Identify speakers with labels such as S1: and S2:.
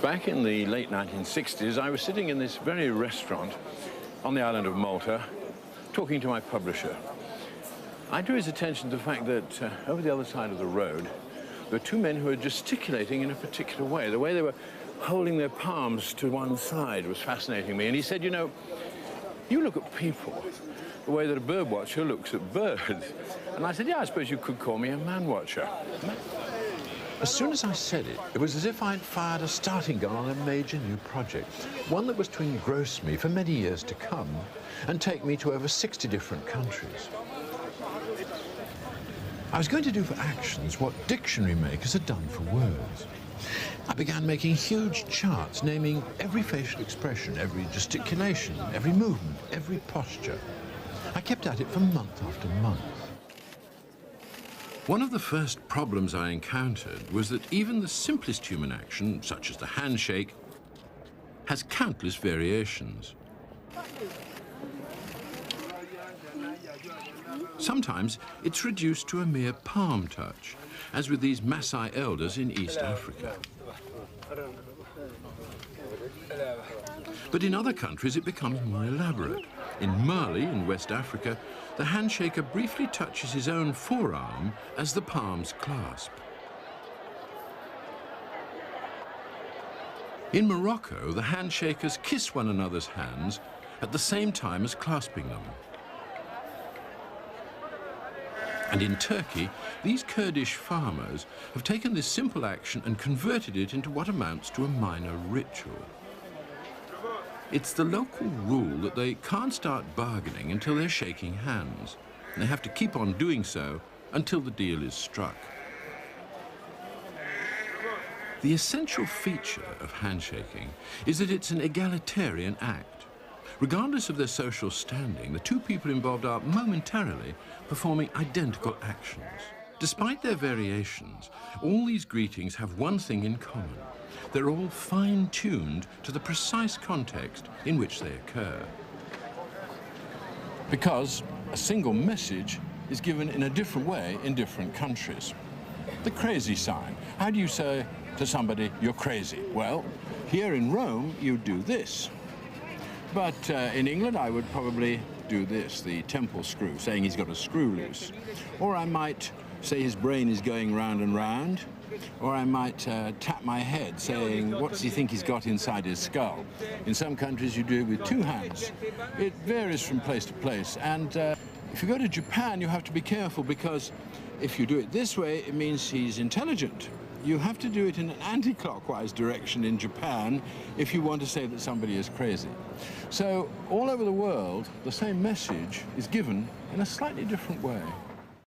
S1: Back in the late 1960s, I was sitting in this very restaurant on the island of Malta, talking to my publisher. I drew his attention to the fact that over the other side of the road, there were two men who were gesticulating in a particular way. The way they were holding their palms to one side was fascinating me. And he said, you know, you look at people the way that a bird watcher looks at birds. And I said, yeah, I suppose you could call me a man watcher. As soon as I said it, it was as if I'd fired a starting gun on a major new project, one that was to engross me for many years to come and take me to over 60 different countries. I was going to do for actions what dictionary makers had done for words. I began making huge charts, naming every facial expression, every gesticulation, every movement, every posture. I kept at it for month after month. One of the first problems I encountered was that even the simplest human action, such as the handshake, has countless variations. Sometimes it's reduced to a mere palm touch, as with these Maasai elders in East Africa. But in other countries it becomes more elaborate. In Mali, in West Africa, the handshaker briefly touches his own forearm as the palms clasp. In Morocco, the handshakers kiss one another's hands at the same time as clasping them. And in Turkey, these Kurdish farmers have taken this simple action and converted it into what amounts to a minor ritual. It's the local rule that they can't start bargaining until they're shaking hands. And they have to keep on doing so until the deal is struck. The essential feature of handshaking is that it's an egalitarian act. Regardless of their social standing, the two people involved are momentarily performing identical actions. Despite their variations, all these greetings have one thing in common. They're all fine-tuned to the precise context in which they occur. Because a single message is given in a different way in different countries. The crazy sign. How do you say to somebody, you're crazy? Well, here in Rome, you do this. But in England, I would probably do this, the temple screw, saying he's got a screw loose. Or I might say his brain is going round and round. Or I might tap my head, saying, what does he think he's got inside his skull? In some countries, you do it with two hands. It varies from place to place. And if you go to Japan, you have to be careful, because if you do it this way, it means he's intelligent. You have to do it in an anti-clockwise direction in Japan if you want to say that somebody is crazy. So all over the world, the same message is given in a slightly different way.